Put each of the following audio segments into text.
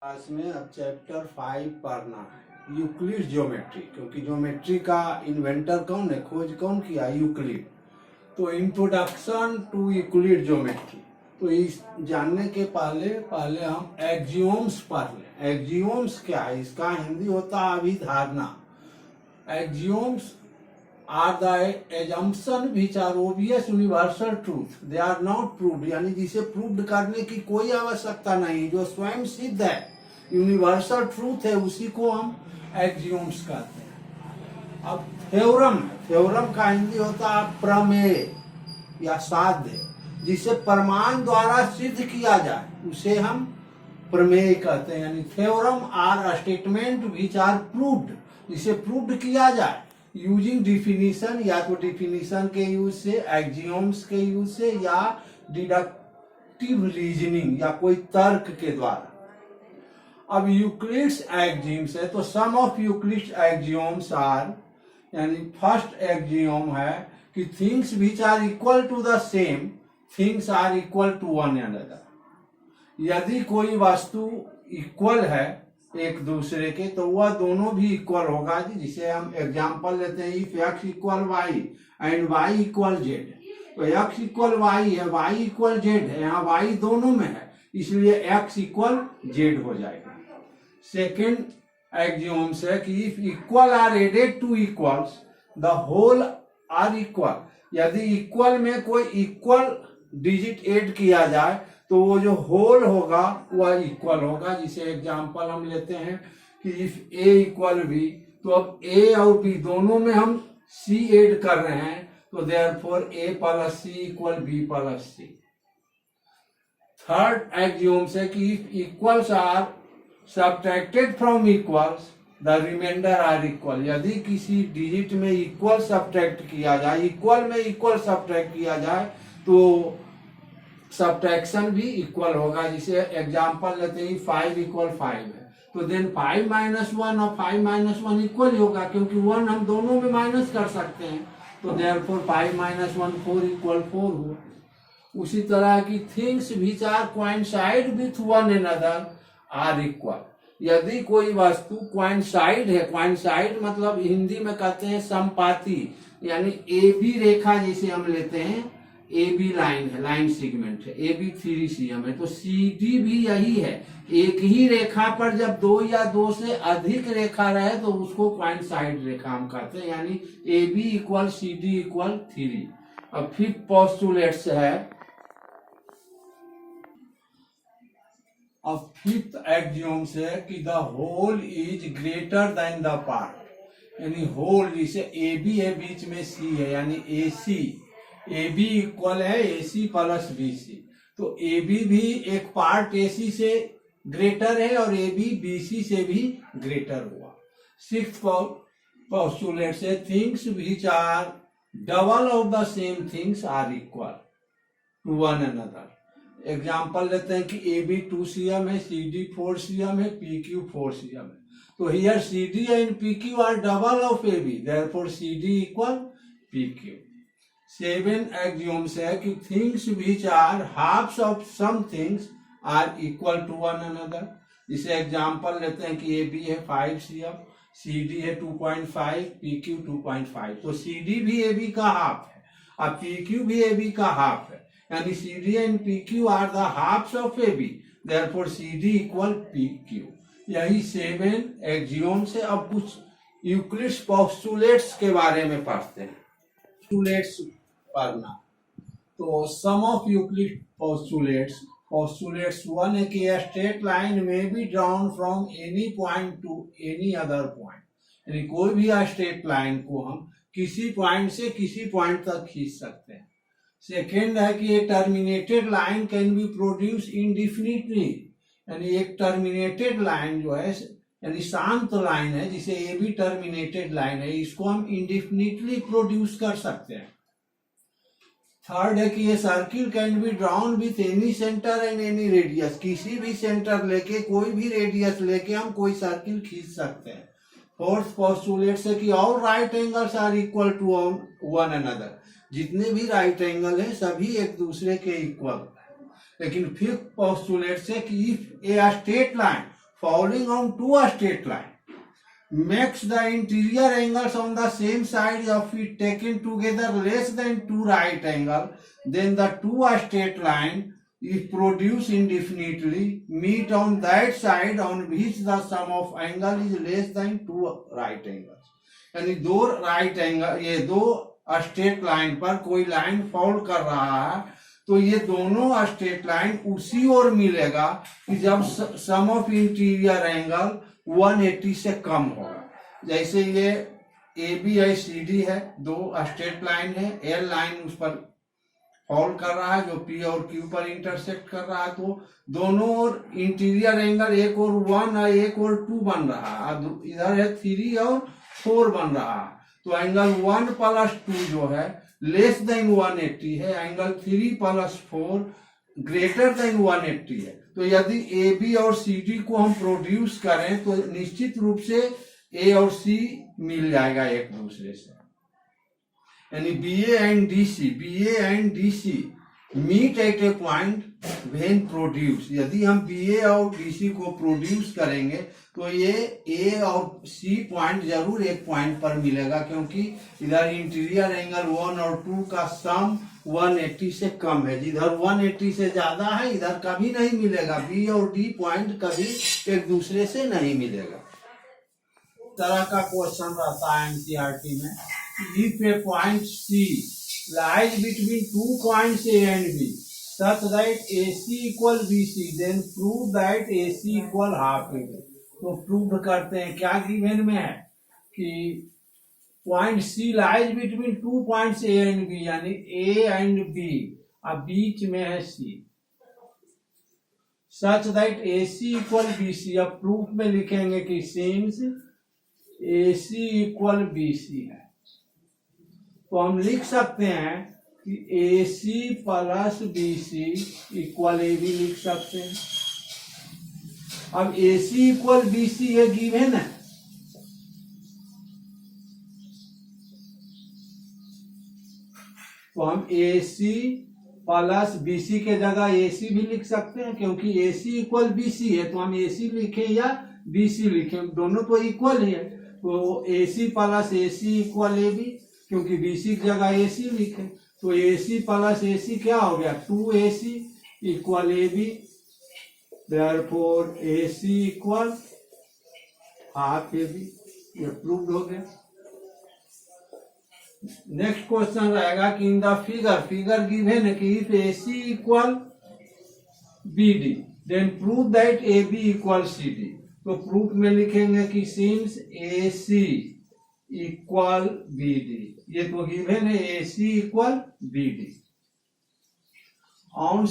Class में अब chapter 5 पढ़ना है, यूक्लिड ज्योमेट्री। क्योंकि ज्योमेट्री का इन्वेंटर कौन है, खोज कौन किया, यूक्लिड। तो इंट्रोडक्शन टू यूक्लिड ज्योमेट्री। तो इस जानने के पहले हम एक्जियोम्स पढ़ लें। एक्जियोम्स क्या है, इसका हिंदी होता है अभिधारणा। Axioms are the assumption which are obvious universal truth, they are not proved, यानी जिसे प्रूव करने की कोई आवश्यकता नहीं, जो स्वयं सिद्ध है, यूनिवर्सल ट्रूथ है, उसी को हम एक्जियोम्स कहते हैं। अब थ्योरम का हिंदी होता है प्रमेय या साध्य, जिसे प्रमाण द्वारा सिद्ध किया जाए उसे हम प्रमेय कहते हैं। यानी theorem are statement which are proved, जिसे प्रूव्ड किया जाए यूजिंग डिफिनीशन, या तो डिफिनीशन के यूज से, एक्जियोम्स के यूज से, या डिडक्टिव रीजनिंग या कोई तर्क के द्वारा। अब यूक्लिड्स एक्जियोम्स है, तो some of Euclid's axioms are, यानी फर्स्ट एक्जियोम है कि things which are equal to the same things are equal to one another. यदि कोई वस्तु इक्वल है एक दूसरे के, तो वह दोनों भी इक्वल होगा। जिसे हम एग्जांपल लेते हैं, if x equal y and y equal z, तो x इक्वल वाई है, y इक्वल जेड है, यहाँ y दोनों में है, इसलिए x इक्वल जेड हो जाएगा। सेकेंड एक्जियोम है कि if equal are added to equals the whole are equal. यदि इक्वल में कोई इक्वल डिजिट ऐड किया जाए तो वो जो होल होगा वह इक्वल होगा। जिसे एग्जांपल हम लेते हैं कि इफ ए इक्वल बी, तो अब ए और बी दोनों में हम सी ऐड कर रहे हैं, तो therefore a plus c equal b plus c. Third axiom है कि if equals are subtracted from equals the remainder are equal. यदि किसी डिजिट में इक्वल सब्ट्रैक्ट किया जाए, इक्वल में इक्वल सब्ट्रैक्ट किया जाए, तो सब्ट्रैक्शन भी इक्वल होगा। जिसे एग्जांपल लेते हैं, 5 इक्वल 5 है, तो देन 5 माइनस 1 और 5 माइनस 1 इक्वल होगा, क्योंकि 1 हम दोनों में माइनस कर सकते हैं, तो देयरफॉर 5 माइनस 1 4 इक्वल 4 हुआ। उसी तरह की things which are coincide with one another are equal. यदि कोई वस्तु कोइंसाइड है, कोइंसाइड मतलब हिंदी में कहते हैं समपाती, यानी ए बी रेखा जिसे हम लेते हैं, ए बी लाइन है, लाइन सेगमेंट है, ए बी 3 सीएम है, तो सी डी भी यही है। एक ही रेखा पर जब दो या दो से अधिक रेखा रहे तो उसको कोइंसाइड रेखा हम कहते हैं, यानी a b equal c d equal 3। अब फिफ्थ पोस्टुलेट्स है, अब फिफ्थ एक्जियोम है कि the whole is greater than the part. यानी होल, जिसे ए बी है, बीच में सी है, यानी A C, A b equal है ए सी प्लस बी सी, तो ए बी भी एक पार्ट ए सी से ग्रेटर है और ए बी बी सी से भी ग्रेटर हुआ। सिक्स्थ पोस्टुलेट से things which are double of the same things are equal to one another. Example लेते हैं कि ए बी 2 सीएम है, सी डी 4 सीएम है, पी क्यू 4 सीएम है, तो here c d and p q are double of A B, therefore c d equal p q. 7 axioms है कि things which are halves of same things are equal to one another. जिसे example लेते हैं कि a B है 5 CM, C D है 2.5, P Q 2.5, तो C D भी ए बी का हाफ है, और पी क्यू भी ए बी का हाफ है, यानी c d and p q are the halves of A B, therefore c d equal p q. यही 7 एक्जियोम्स है। अब कुछ यूक्लिड्स पोस्टुलेट्स के बारे में पढ़ते हैं। पोस्टुलेट्स पढ़ना, तो some of Euclid postulates, postulates 1 है कि a straight line may be drawn from any point to any other point। यानी कोई भी स्ट्रेट लाइन को हम किसी पॉइंट से किसी पॉइंट तक खींच सकते हैं। सेकेंड है कि a terminated line can be produced indefinitely। यानी एक टर्मिनेटेड लाइन जो है, यानी शांत लाइन है, जिसे ए बी टर्मिनेटेड लाइन है, इसको हम इंडेफिनिटली प्रोड्यूस कर सकते हैं। थर्ड है कि ये circle can be drown with any centre and any radius. किसी भी सेंटर लेके, कोई भी रेडियस लेके हम कोई सर्किल खींच सकते हैं। फोर्थ पोस्टुलेट है कि all right angles are equal to one another. जितने भी राइट एंगल है सभी एक दूसरे के इक्वल। लेकिन फिफ्थ पोस्टुलेट से कि if a straight line falling on two straight line makes the interior angles on the same side of it taken together less than two right angle, then the two straight line if produced indefinitely meet on that side on which the sum of angle is less than two right angles. यानी दो right angle, ये दो straight line पर कोई line fall कर रहा है तो ये दोनों स्ट्रेट लाइन उसी ओर मिलेगा कि जब सम ऑफ इंटीरियर एंगल 180 से कम होगा। जैसे ये ए बी है, सी डी है, दो स्ट्रेट लाइन है, एल लाइन उस पर फॉल कर रहा है जो पी और क्यू पर इंटरसेक्ट कर रहा है, तो दोनों ओर इंटीरियर एंगल एक और 1 और एक और 2 बन रहा है, इधर है 3 और 4 बन रहा है। तो एंगल 1 प्लस 2 जो है लेस देन 180 है, एंगल 3 प्लस 4 ग्रेटर देन 180 है। तो यदि ए बी और सी डी को हम प्रोड्यूस करें तो निश्चित रूप से ए और सी मिल जाएगा एक दूसरे से, यानी b a and d c meet at a point when produce. यदि हम बी ए और डी सी को प्रोड्यूस करेंगे तो ये ए और सी पॉइंट जरूर एक पॉइंट पर मिलेगा, क्योंकि इधर इंटीरियर एंगल 1 और 2 का सम 180 से कम है, जिधर 180 से ज्यादा है इधर कभी नहीं मिलेगा, बी और डी पॉइंट कभी एक दूसरे से नहीं मिलेगा। तरह का क्वेश्चन रहता है एनसीईआरटी में, if a point c lies between 2 points A and B such that AC equal BC, then prove that AC equal half AB। तो प्रूव करते हैं, क्या गिवन में है कि point C lies between 2 points A and B, यानी A and B, अब बीच में है C, such that AC equal BC। अब प्रूफ में लिखेंगे कि since AC equal BC है तो हम लिख सकते हैं कि AC plus BC equal AB लिख सकते हैं। अब AC इक्वल BC ये गिवन है, तो हम AC प्लस BC के जगह AC भी लिख सकते हैं, क्योंकि AC इक्वल BC है तो हम AC लिखें या BC लिखें, दोनों तो इक्वल ही है। तो AC plus AC equal AB, क्योंकि BC की जगह AC लिखे तो AC प्लस AC क्या हो गया 2AC equal AB, therefore AC equal half AB। ये प्रूव्ड हो गया। नेक्स्ट क्वेश्चन रहेगा कि इन द फिगर गिवन है कि if AC equal BD then prove that AB equal CD। तो प्रूफ में लिखेंगे कि सिंस AC इक्वल BD, ये तो गिवन है AC equal BD। On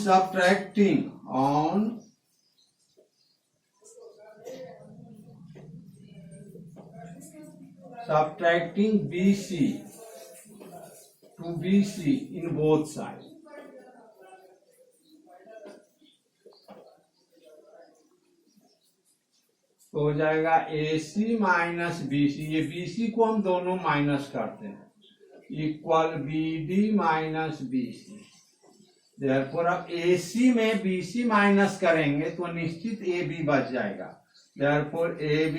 subtracting BC to BC in both sides, तो हो जाएगा AC माइनस BC, ये BC को हम दोनों माइनस करते हैं, equal BD minus BC। Therefore अब AC में BC माइनस करेंगे तो निश्चित AB बच जाएगा, देयरफॉर AB।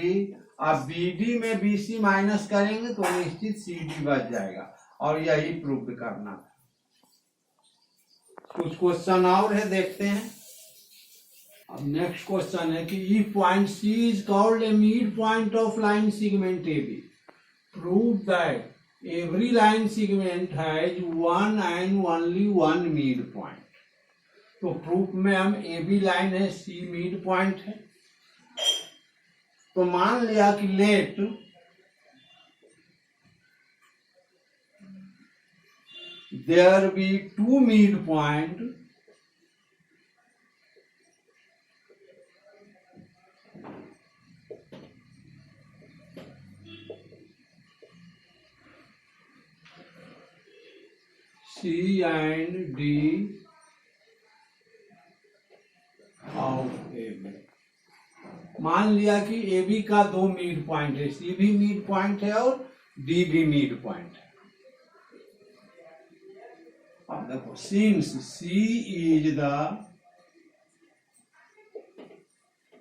अब BD में BC माइनस करेंगे तो निश्चित CD बच जाएगा, और यही प्रूव करना था। कुछ क्वेश्चन और है, देखते हैं। अब नेक्स्ट क्वेश्चन है कि if point C is called a mid point of line segment AB, prove that every line segment has one and only one mid point। तो प्रूफ में हम AB लाइन है, C मिड पॉइंट है, तो मान लिया कि late there be two mid point C and D of AB। मान लिया कि AB का दो मिड पॉइंट है, C भी मिड पॉइंट है और D भी मिड पॉइंट है। अब देखो, since C is the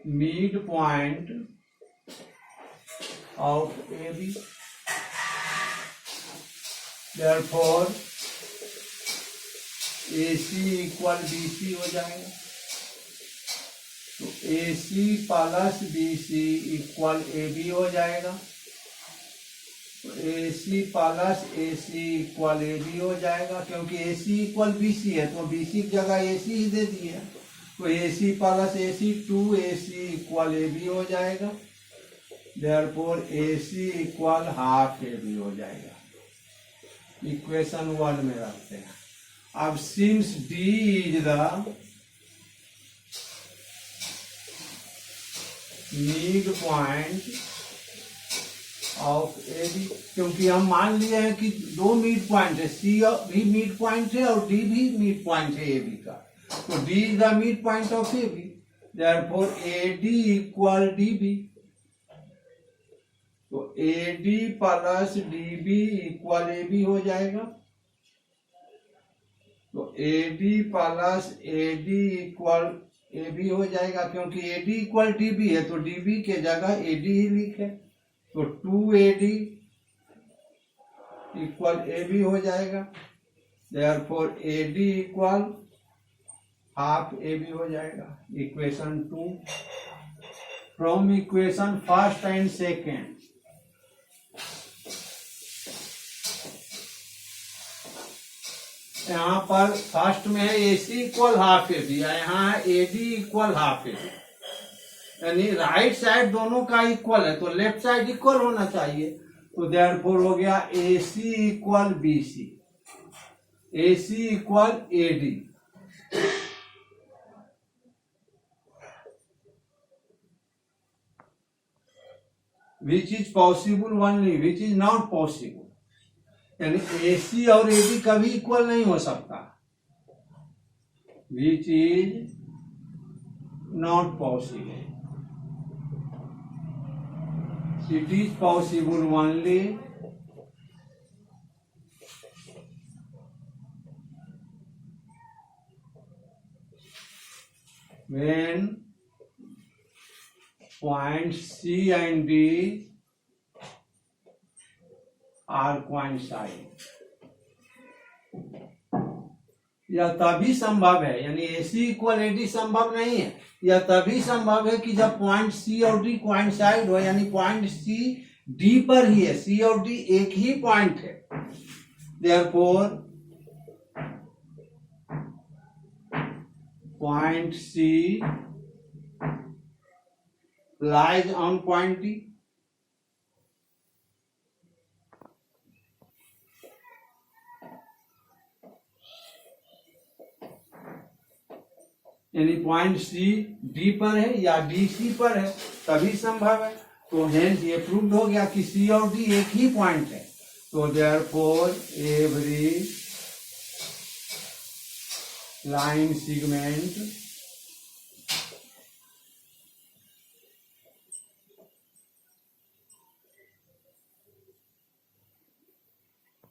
mid point of A B, therefore A C equal B C हो जाएगा। तो A C plus B C equal A B हो जाएगा। तो A C plus A C equal A B हो जाएगा, क्योंकि ए सी equal B सी है तो बी सी की जगह ए सी ही दे दिए। तो A C plus A C 2AC equal A B हो जाएगा। Therefore A C equal half A B हो जाएगा। इक्वेशन 1 में रखते हैं। अब since D is the mid point of A B, क्योंकि हम मान लिए हैं कि दो मिड पॉइंट है, सी भी मिड पॉइंट है और डी भी मिड पॉइंट है ए बी का। तो D is the mid point of A B, therefore A D equal D B. तो A D plus D B equal A B हो जाएगा। तो A D plus A D equal A B हो जाएगा, क्योंकि A D equal D B है तो D B के जगह ए डी ही लिखे। तो 2AD इक्वल ए बी हो जाएगा। Therefore A D equal half A B हो जाएगा। Equation 2 from equation first and second. यहाँ पर फर्स्ट में है a C equal half A b, यहाँ है a D equal half A b, यानी राइट साइड दोनों का इक्वल है तो लेफ्ट साइड इक्वल होना चाहिए। तो देयरफॉर हो गया A C equal B C, A C equal A D. Which is possible only, which is not possible, यानी ए सी और ए डी कभी इक्वल नहीं हो सकता। विच is not possible, it is possible only when points C and D are coincide। यह तभी संभव है, यानी A C equal A D संभव नहीं है। यह तभी संभव है कि जब पॉइंट सी और डी कोइंसाइड हो, यानी पॉइंट सी डी पर ही है, सी और डी एक ही पॉइंट है। Therefore point c lies on point d. यानी पॉइंट सी डी पर है या डी सी पर है तभी संभव है। तो हेंस ये प्रूव हो गया कि सी और डी एक ही पॉइंट है। तो therefore every line segment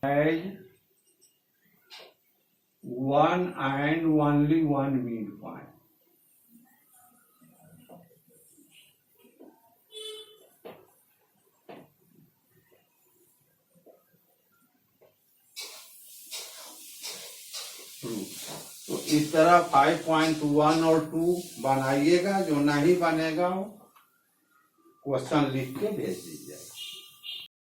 has one and only one midpoint। तो इस तरह 5.1 और 2 बनाइएगा, जो नहीं बनेगा क्वेश्चन लिख के भेज दीजिए।